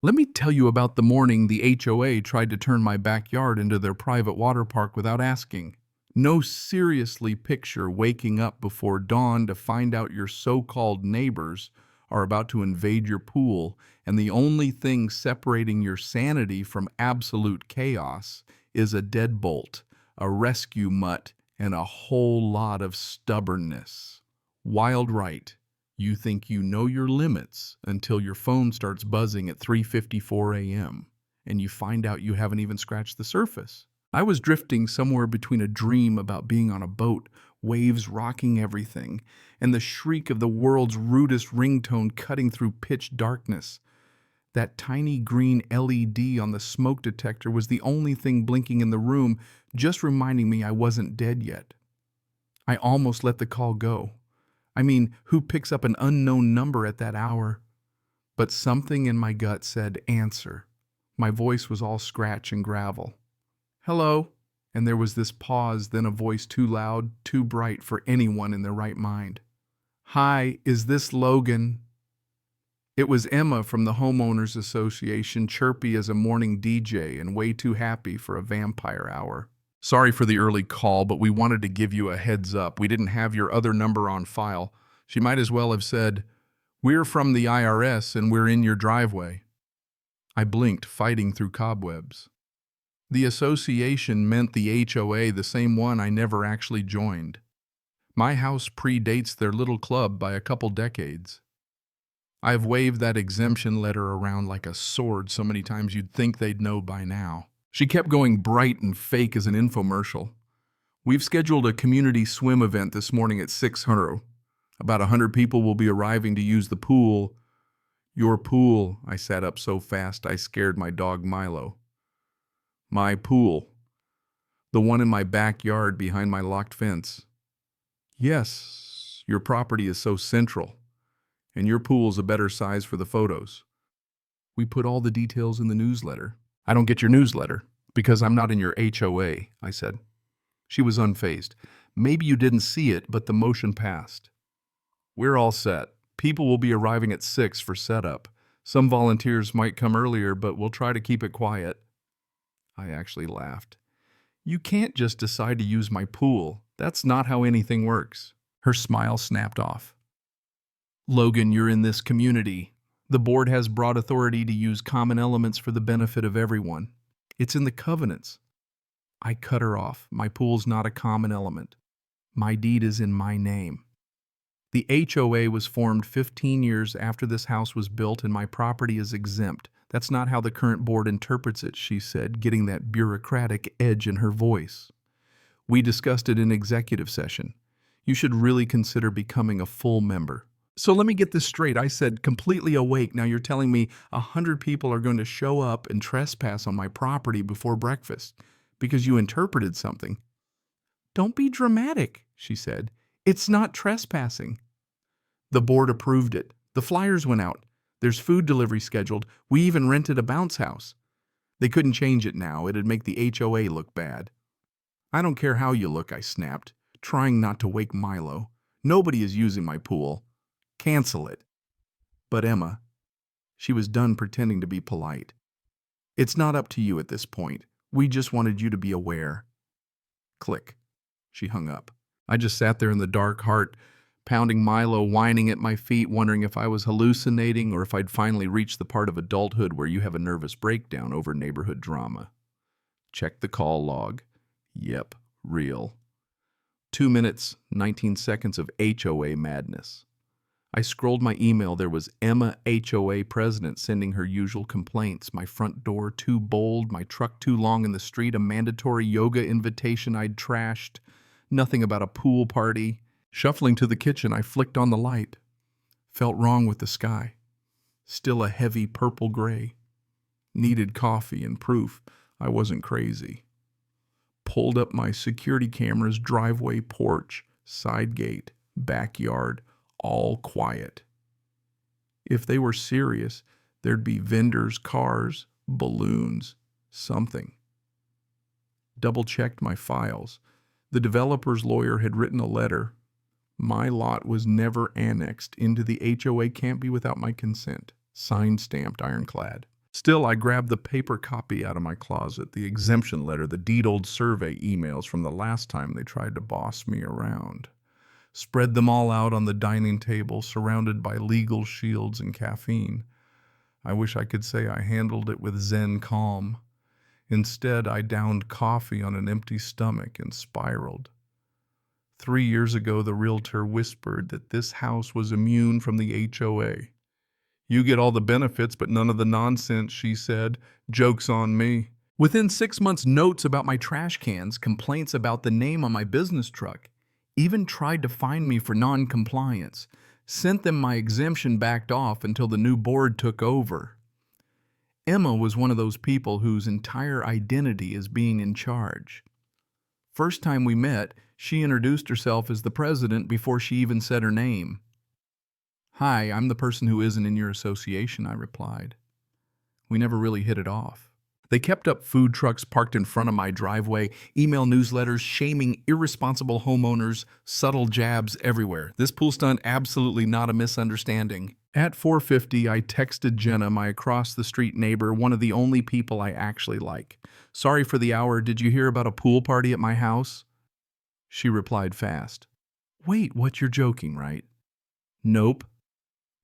Let me tell you about the morning the HOA tried to turn my backyard into their private water park without asking. No, seriously, picture waking up before dawn to find out your so-called neighbors are about to invade your pool, and the only thing separating your sanity from absolute chaos is a deadbolt, a rescue mutt, and a whole lot of stubbornness. Wild right. You think you know your limits until your phone starts buzzing at 3:54 a.m. and you find out you haven't even scratched the surface. I was drifting somewhere between a dream about being on a boat, waves rocking everything, and the shriek of the world's rudest ringtone cutting through pitch darkness. That tiny green LED on the smoke detector was the only thing blinking in the room, just reminding me I wasn't dead yet. I almost let the call go. I mean, who picks up an unknown number at that hour? But something in my gut said, answer. My voice was all scratch and gravel. Hello? And there was this pause, then a voice too loud, too bright for anyone in their right mind. Hi, is this Logan? It was Emma from the Homeowners Association, chirpy as a morning DJ and way too happy for a vampire hour. Sorry for the early call, but we wanted to give you a heads up. We didn't have your other number on file. She might as well have said, "We're from the IRS and we're in your driveway." I blinked, fighting through cobwebs. The association meant the HOA, the same one I never actually joined. My house predates their little club by a couple decades. I've waved that exemption letter around like a sword so many times you'd think they'd know by now. She kept going bright and fake as an infomercial. We've scheduled a community swim event this morning at 6:00. About 100 people will be arriving to use the pool. Your pool, I sat up so fast I scared my dog Milo. My pool. The one in my backyard behind my locked fence. Yes, your property is so central, and your pool's a better size for the photos. We put all the details in the newsletter. I don't get your newsletter because I'm not in your HOA, I said. She was unfazed. Maybe you didn't see it, but the motion passed. We're all set. People will be arriving at 6 for setup. Some volunteers might come earlier, but we'll try to keep it quiet. I actually laughed. You can't just decide to use my pool. That's not how anything works. Her smile snapped off. Logan, you're in this community. The board has broad authority to use common elements for the benefit of everyone. It's in the covenants. I cut her off. My pool's not a common element. My deed is in my name. The HOA was formed 15 years after this house was built and my property is exempt. That's not how the current board interprets it, she said, getting that bureaucratic edge in her voice. We discussed it in executive session. You should really consider becoming a full member. So let me get this straight. I said completely awake. Now you're telling me 100 people are going to show up and trespass on my property before breakfast because you interpreted something. Don't be dramatic, she said. It's not trespassing. The board approved it. The flyers went out. There's food delivery scheduled. We even rented a bounce house. They couldn't change it now. It'd make the HOA look bad. I don't care how you look, I snapped, trying not to wake Milo. Nobody is using my pool. Cancel it. But Emma, she was done pretending to be polite. It's not up to you at this point. We just wanted you to be aware. Click. She hung up. I just sat there in the dark, heart pounding, Milo whining at my feet, wondering if I was hallucinating or if I'd finally reached the part of adulthood where you have a nervous breakdown over neighborhood drama. Check the call log. Yep, real. 2 minutes, 19 seconds of HOA madness. I scrolled my email. There was Emma, HOA president, sending her usual complaints. My front door too bold, my truck too long in the street, a mandatory yoga invitation I'd trashed, nothing about a pool party. Shuffling to the kitchen, I flicked on the light. Felt wrong with the sky. Still a heavy purple gray. Needed coffee and proof I wasn't crazy. Pulled up my security cameras, driveway, porch, side gate, backyard, all quiet. If they were serious, there'd be vendors, cars, balloons, something. Double-checked my files. The developer's lawyer had written a letter. My lot was never annexed into the HOA, can't be without my consent. Signed, stamped, ironclad. Still, I grabbed the paper copy out of my closet, the exemption letter, the deed-old survey emails from the last time they tried to boss me around. Spread them all out on the dining table, surrounded by legal shields and caffeine. I wish I could say I handled it with Zen calm. Instead, I downed coffee on an empty stomach and spiraled. 3 years ago, the realtor whispered that this house was immune from the HOA. You get all the benefits, but none of the nonsense, she said. Joke's on me. Within 6 months, notes about my trash cans, complaints about the name on my business truck, even tried to fine me for non-compliance, sent them my exemption backed off until the new board took over. Emma was one of those people whose entire identity is being in charge. First time we met, she introduced herself as the president before she even said her name. Hi, I'm the person who isn't in your association, I replied. We never really hit it off. They kept up food trucks parked in front of my driveway, email newsletters shaming irresponsible homeowners, subtle jabs everywhere. This pool stunt absolutely not a misunderstanding. At 4:50, I texted Jenna, my across-the-street neighbor, one of the only people I actually like. Sorry for the hour, did you hear about a pool party at my house? She replied fast. Wait, what, you're joking, right? Nope.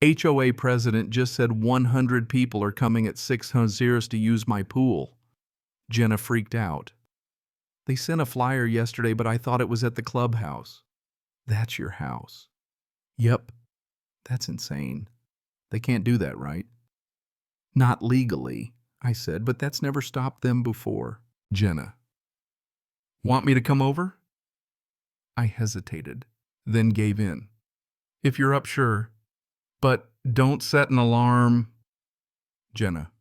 HOA president just said 100 people are coming at 6:00 to use my pool. Jenna freaked out. They sent a flyer yesterday, but I thought it was at the clubhouse. That's your house. Yep. That's insane. They can't do that, right? Not legally, I said, but that's never stopped them before. Jenna. Want me to come over? I hesitated, then gave in. If you're up, sure. But don't set an alarm. Jenna.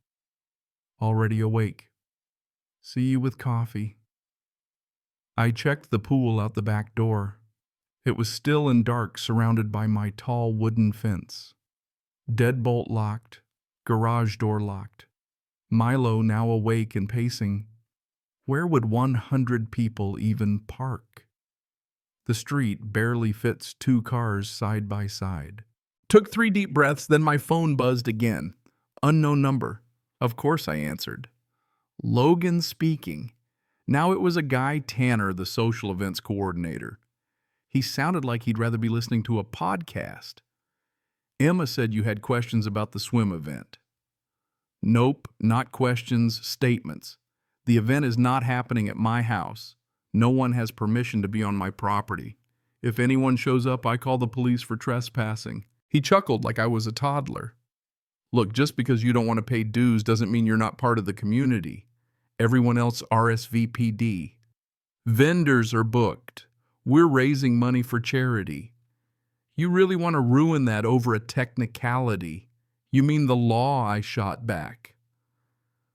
Already awake. See you with coffee. I checked the pool out the back door. It was still and dark, surrounded by my tall wooden fence. Deadbolt locked, garage door locked. Milo now awake and pacing. Where would 100 people even park? The street barely fits 2 cars side by side. Took 3 deep breaths, then my phone buzzed again. Unknown number. Of course I answered. Logan speaking. Now it was a guy, Tanner, the social events coordinator. He sounded like he'd rather be listening to a podcast. Emma said you had questions about the swim event. Nope, not questions, statements. The event is not happening at my house. No one has permission to be on my property. If anyone shows up, I call the police for trespassing. He chuckled like I was a toddler. Look, just because you don't want to pay dues doesn't mean you're not part of the community. Everyone else RSVP'd. Vendors are booked. We're raising money for charity. You really want to ruin that over a technicality? You mean the law? I shot back.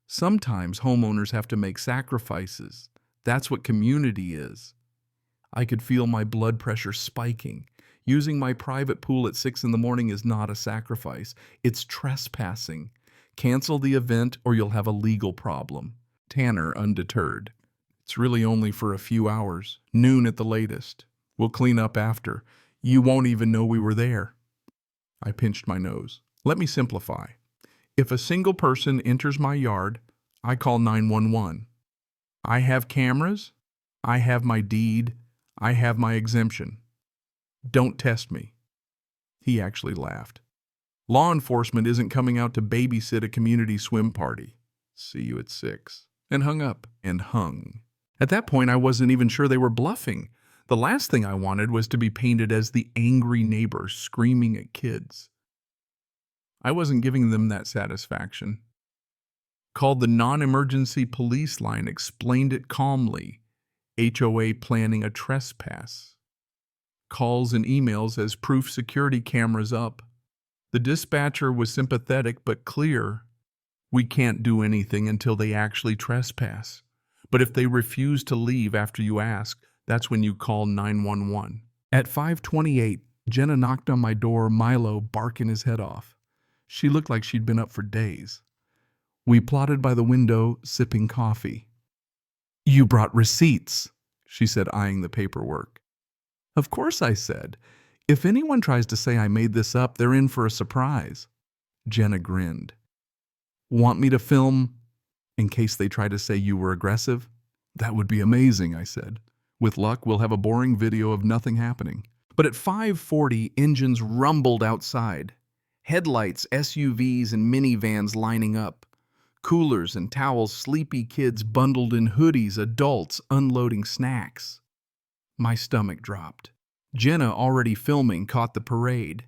Sometimes homeowners have to make sacrifices. That's what community is. I could feel my blood pressure spiking. Using my private pool at 6 in the morning is not a sacrifice. It's trespassing. Cancel the event or you'll have a legal problem. Tanner, undeterred. It's really only for a few hours. Noon at the latest. We'll clean up after. You won't even know we were there. I pinched my nose. Let me simplify. If a single person enters my yard, I call 911. I have cameras. I have my deed. I have my exemption. Don't test me. He actually laughed. Law enforcement isn't coming out to babysit a community swim party. See you at 6. And hung up. And hung. At that point, I wasn't even sure they were bluffing. The last thing I wanted was to be painted as the angry neighbor screaming at kids. I wasn't giving them that satisfaction. Called the non-emergency police line, explained it calmly. HOA planning a trespass. Calls and emails as proof security cameras up. The dispatcher was sympathetic but clear. We can't do anything until they actually trespass. But if they refuse to leave after you ask, that's when you call 911. At 5:28, Jenna knocked on my door, Milo barking his head off. She looked like she'd been up for days. We plotted by the window, sipping coffee. You brought receipts, she said, eyeing the paperwork. Of course, I said. If anyone tries to say I made this up, they're in for a surprise. Jenna grinned. Want me to film in case they try to say you were aggressive? That would be amazing, I said. With luck, we'll have a boring video of nothing happening. But at 5:40, engines rumbled outside. Headlights, SUVs, and minivans lining up. Coolers and towels, sleepy kids bundled in hoodies, adults unloading snacks. My stomach dropped. Jenna, already filming, caught the parade,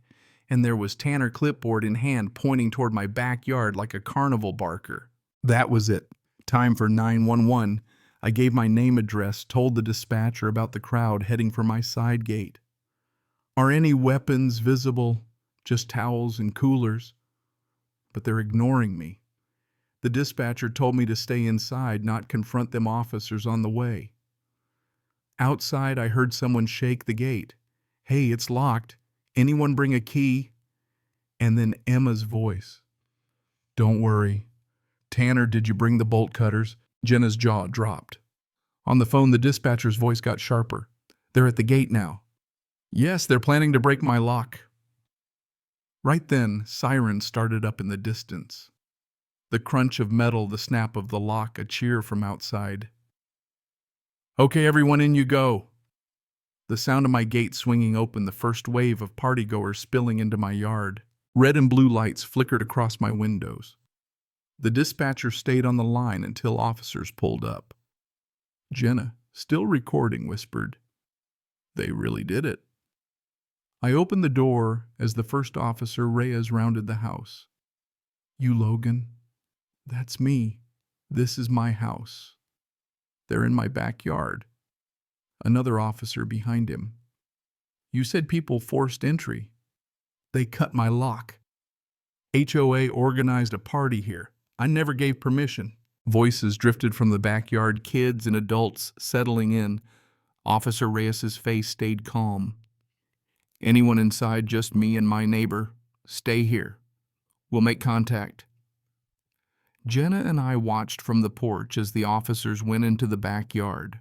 and there was Tanner clipboard in hand pointing toward my backyard like a carnival barker. That was it. Time for 911. I gave my name, address, told the dispatcher about the crowd heading for my side gate. Are any weapons visible? Just towels and coolers. But they're ignoring me. The dispatcher told me to stay inside, not confront them officers on the way. Outside, I heard someone shake the gate. Hey, it's locked. Anyone bring a key? And then Emma's voice. Don't worry. Tanner, did you bring the bolt cutters? Jenna's jaw dropped. On the phone, the dispatcher's voice got sharper. They're at the gate now. Yes, they're planning to break my lock. Right then, sirens started up in the distance. The crunch of metal, the snap of the lock, a cheer from outside. Okay, everyone, in you go. The sound of my gate swinging open, the first wave of partygoers spilling into my yard. Red and blue lights flickered across my windows. The dispatcher stayed on the line until officers pulled up. Jenna, still recording, whispered, They really did it. I opened the door as the first officer, Reyes, rounded the house. You, Logan? That's me. This is my house. They're in my backyard. Another officer behind him. You said people forced entry. They cut my lock. HOA organized a party here. I never gave permission. Voices drifted from the backyard, kids and adults settling in. Officer Reyes's face stayed calm. Anyone inside, just me and my neighbor. Stay here. We'll make contact. Jenna and I watched from the porch as the officers went into the backyard.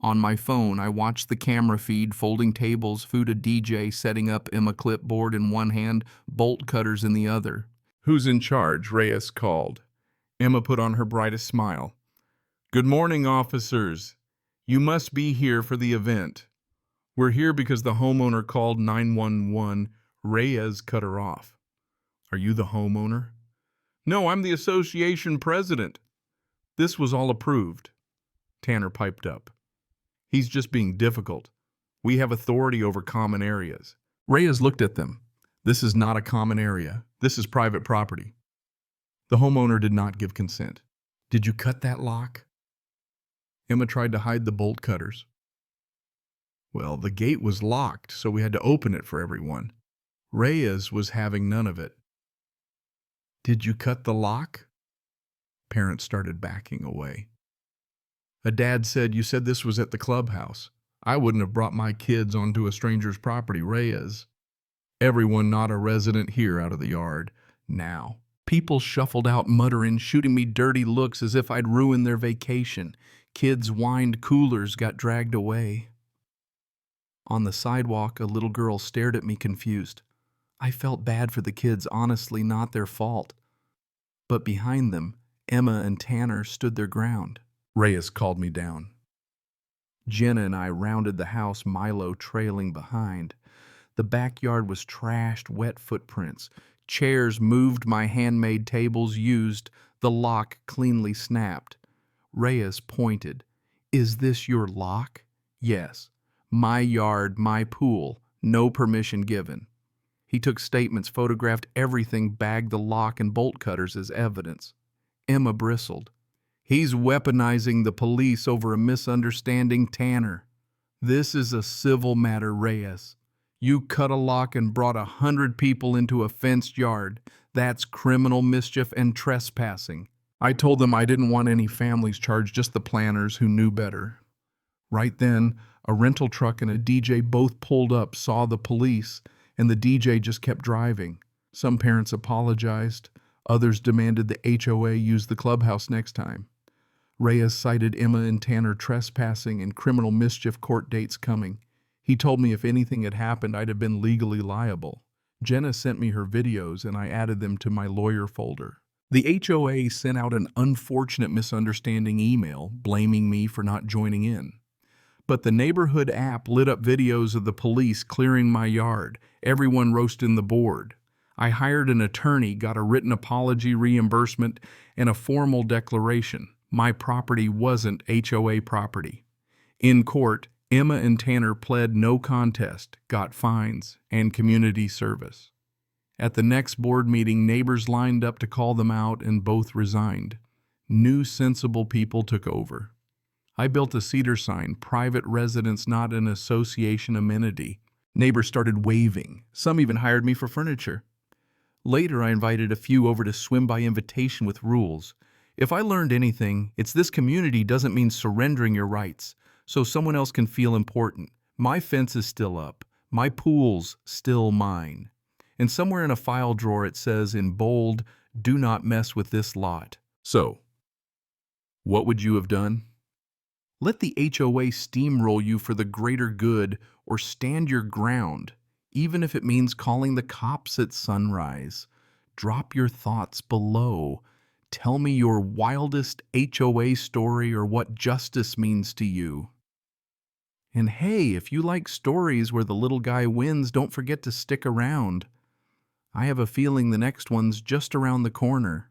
On my phone, I watched the camera feed, folding tables, food, a DJ setting up, Emma clipboard in one hand, bolt cutters in the other. Who's in charge? Reyes called. Emma put on her brightest smile. Good morning, officers. You must be here for the event. We're here because the homeowner called 911. Reyes cut her off. Are you the homeowner? No, I'm the association president. This was all approved. Tanner piped up. He's just being difficult. We have authority over common areas. Reyes looked at them. This is not a common area. This is private property. The homeowner did not give consent. Did you cut that lock? Emma tried to hide the bolt cutters. Well, the gate was locked, so we had to open it for everyone. Reyes was having none of it. Did you cut the lock? Parents started backing away. A dad said, You said this was at the clubhouse. I wouldn't have brought my kids onto a stranger's property. Reyes. Everyone not a resident here out of the yard. Now. People shuffled out muttering, shooting me dirty looks as if I'd ruined their vacation. Kids whined, coolers got dragged away. On the sidewalk, a little girl stared at me confused. I felt bad for the kids, honestly not their fault. But behind them, Emma and Tanner stood their ground. Reyes called me down. Jenna and I rounded the house, Milo trailing behind. The backyard was trashed, wet footprints. Chairs moved, my handmade tables used. The lock cleanly snapped. Reyes pointed. Is this your lock? Yes. My yard, my pool. No permission given. He took statements, photographed everything, bagged the lock and bolt cutters as evidence. Emma bristled. He's weaponizing the police over a misunderstanding, Tanner. This is a civil matter, Reyes. You cut a lock and brought 100 people into a fenced yard. That's criminal mischief and trespassing. I told them I didn't want any families charged, just the planners who knew better. Right then, a rental truck and a DJ both pulled up, saw the police, and the DJ just kept driving. Some parents apologized. Others demanded the HOA use the clubhouse next time. Reyes cited Emma and Tanner trespassing and criminal mischief, court dates coming. He told me if anything had happened, I'd have been legally liable. Jenna sent me her videos and I added them to my lawyer folder. The HOA sent out an unfortunate misunderstanding email blaming me for not joining in. But the neighborhood app lit up videos of the police clearing my yard, everyone roasting the board. I hired an attorney, got a written apology, reimbursement, and a formal declaration. My property wasn't HOA property. In court, Emma and Tanner pled no contest, got fines, and community service. At the next board meeting, neighbors lined up to call them out and both resigned. New sensible people took over. I built a cedar sign, private residence, not an association amenity. Neighbors started waving. Some even hired me for furniture. Later, I invited a few over to swim by invitation with rules. If I learned anything, it's this community doesn't mean surrendering your rights, so someone else can feel important. My fence is still up. My pool's still mine. And somewhere in a file drawer it says in bold, "Do not mess with this lot." So, what would you have done? Let the HOA steamroll you for the greater good, or stand your ground, even if it means calling the cops at sunrise. Drop your thoughts below. Tell me your wildest HOA story or what justice means to you. And hey, if you like stories where the little guy wins, don't forget to stick around. I have a feeling the next one's just around the corner.